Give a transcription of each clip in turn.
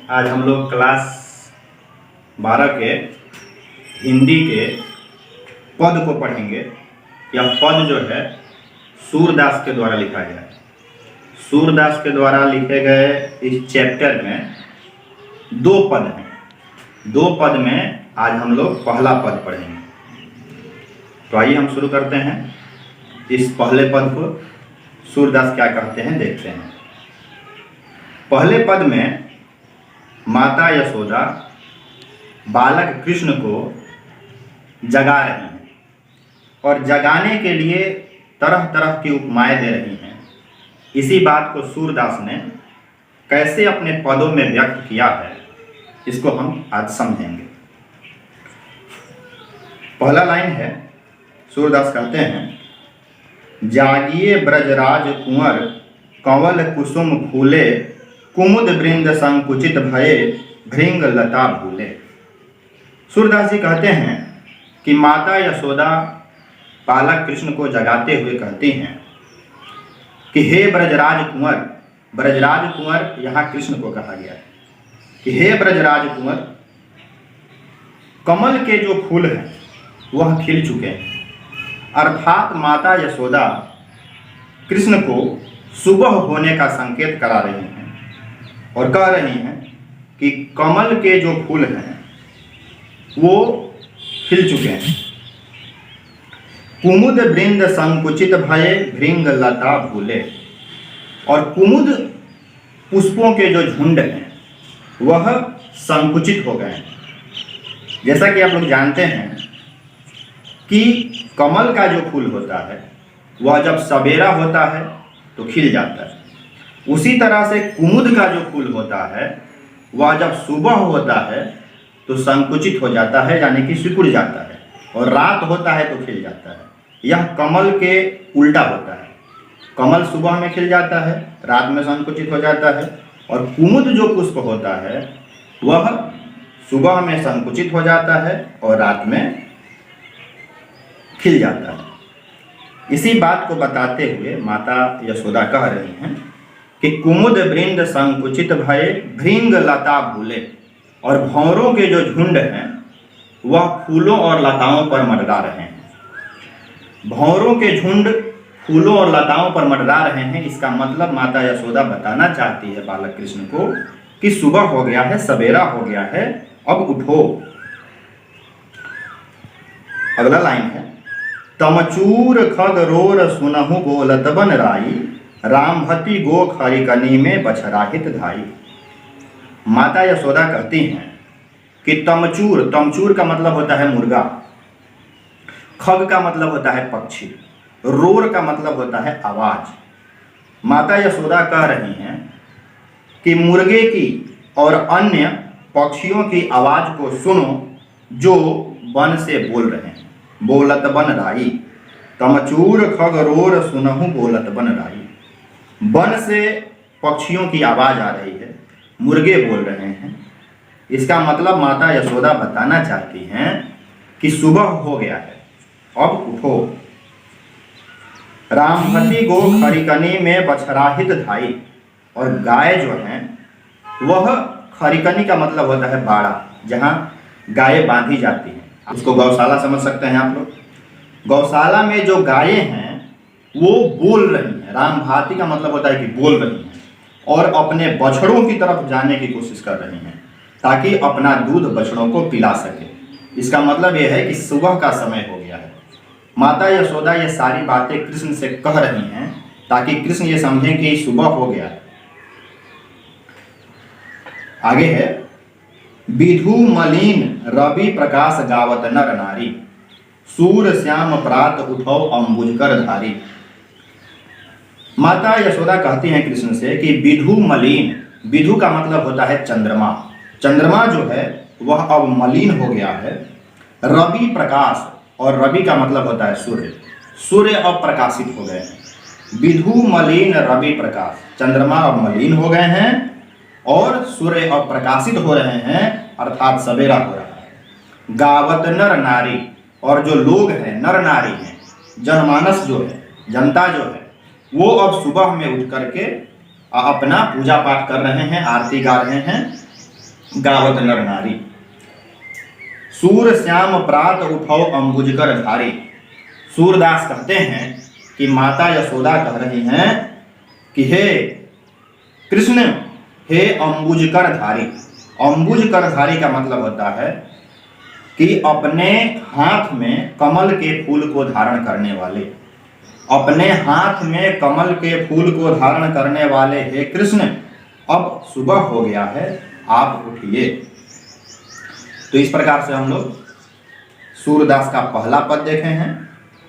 आज हम लोग क्लास 12 के हिंदी के पद को पढ़ेंगे। यह पद जो है सूरदास के द्वारा लिखा गया है। सूरदास के द्वारा लिखे गए इस चैप्टर में 2 पद हैं। 2 पद में आज हम लोग पहला पद पढ़ेंगे। तो आइए हम शुरू करते हैं। इस पहले पद को सूरदास क्या कहते हैं देखते हैं। पहले पद में माता यशोदा बालक कृष्ण को जगा रही हैं और जगाने के लिए तरह तरह की उपमाएं दे रही हैं। इसी बात को सूरदास ने कैसे अपने पदों में व्यक्त किया है, इसको हम आज समझेंगे। पहला लाइन है, सूरदास कहते हैं, जागिए ब्रजराज कुंवर कंवल कुसुम फूले, कुमुद वृंद संकुचित भये भृंग लता भूले। सूरदास जी कहते हैं कि माता यशोदा बालक कृष्ण को जगाते हुए कहती हैं कि हे ब्रजराज कुंवर। ब्रजराज कुंवर यहाँ कृष्ण को कहा गया है कि हे ब्रजराज कुंवर, कमल के जो फूल हैं वह खिल चुके हैं। अर्थात माता यशोदा कृष्ण को सुबह होने का संकेत करा रही हैं और कह रही हैं कि कमल के जो फूल हैं वो खिल चुके हैं। कुमुद वृंद संकुचित भये भृंग लता भूले। और कुमुद पुष्पों के जो झुंड हैं वह संकुचित हो गए हैं। जैसा कि आप लोग जानते हैं कि कमल का जो फूल होता है वह जब सवेरा होता है तो खिल जाता है। उसी तरह से कुमुद का जो फूल होता है वह जब सुबह होता है तो संकुचित हो जाता है, यानी कि सिकुड़ जाता है, और रात होता है तो खिल जाता है। यह कमल के उल्टा होता है। कमल सुबह में खिल जाता है, रात में संकुचित हो जाता है, और कुमुद जो पुष्प होता है वह सुबह में संकुचित हो जाता है और रात में खिल जाता है। इसी बात को बताते हुए माता यशोदा कह रही हैं कि कुमुद वृंद संकुचित भये भृंग लता भूले। और भंवरों के जो झुंड हैं वह फूलों और लताओं पर मंडरा रहे हैं। भंवरों के झुंड फूलों और लताओं पर मंडरा रहे हैं। इसका मतलब माता यशोदा बताना चाहती है बालक कृष्ण को कि सुबह हो गया है, सवेरा हो गया है, अब उठो। अगला लाइन है, तमचूर खगरोर सुनहु बोलत बन राई, रामभती गो खरिकनी में बछराहित धाई। माता यशोदा कहती हैं कि तमचूर, तमचूर का मतलब होता है मुर्गा, खग का मतलब होता है पक्षी, रोर का मतलब होता है आवाज। माता यशोदा कह रही हैं कि मुर्गे की और अन्य पक्षियों की आवाज को सुनो जो वन से बोल रहे हैं। बोलत बन राई, तमचूर खगरोर सुनहु बोलत बन राई। वन से पक्षियों की आवाज आ रही है, मुर्गे बोल रहे हैं। इसका मतलब माता यशोदा बताना चाहती हैं कि सुबह हो गया है, अब उठो। रामभती गो खरिकनी में बछराहित धाई। और गाय जो है वह, खरिकनी का मतलब होता है बाड़ा, जहाँ गाय बांधी जाती हैं। उसको गौशाला समझ सकते हैं आप लोग। गौशाला में जो गायें हैं वो बोल रही हैं। रामभाती का मतलब होता है कि बोल रही हैं और अपने बछड़ों की तरफ जाने की कोशिश कर रही हैं ताकि अपना दूध बछड़ों को पिला सके। इसका मतलब यह है कि सुबह का समय हो गया है। माता यशोदा ये सारी बातें कृष्ण से कह रही हैं ताकि कृष्ण ये समझें कि सुबह हो गया है। आगे है, विधु मलिन रवि प्रकाश गावत नर नारी, सूर श्याम प्रात उठो अंबुज कर धारी। माता यशोदा कहती हैं कृष्ण से कि विधु मलिन, विधु का मतलब होता है चंद्रमा। चंद्रमा जो है वह अब मलिन हो गया है। रवि प्रकाश, और रवि का मतलब होता है सूर्य, सूर्य अब प्रकाशित हो गए हैं। विधु मलिन रवि प्रकाश, चंद्रमा अब मलिन हो गए हैं और सूर्य अब प्रकाशित हो रहे हैं, अर्थात सवेरा हो रहा है। गावत नर नारी, और जो लोग हैं नर नारी हैं, जनमानस जो है, जनता जो है, वो अब सुबह में उठ करके अपना पूजा पाठ कर रहे हैं, आरती गा रहे हैं गावत नर नारी। सूर श्याम प्रात उठौ अंबुजकर धारी। सूरदास कहते हैं कि माता यशोदा कह रही हैं कि हे कृष्ण, हे अंबुजकर धारी। अंबुजकर धारी का मतलब होता है कि अपने हाथ में कमल के फूल को धारण करने वाले, अपने हाथ में कमल के फूल को धारण करने वाले हे कृष्ण, अब सुबह हो गया है, आप उठिए। तो इस प्रकार से हम लोग सूरदास का पहला पद देखे हैं।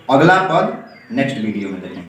अगला पद नेक्स्ट वीडियो में देखेंगे।